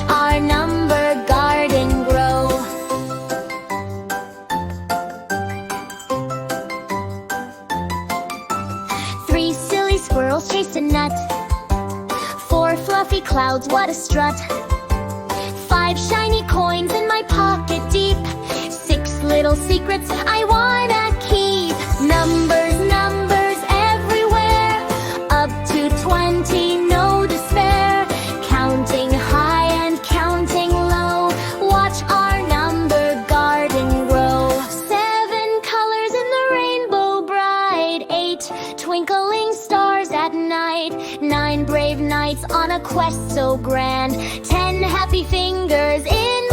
our number garden grow. 3 silly squirrels chased a nut. 4 fluffy clouds, what a strut. 5 shiny coins in my pocket deep. 6 little secrets I wanna keep. Numbers, numbers everywhere. Up to 20, no despair. Counting high and counting low. Watch our number garden grow. 7 colors in the rainbow bright. 8 twinkling stars at night. 9 brave knights on a quest so grand. 10 happy fingers in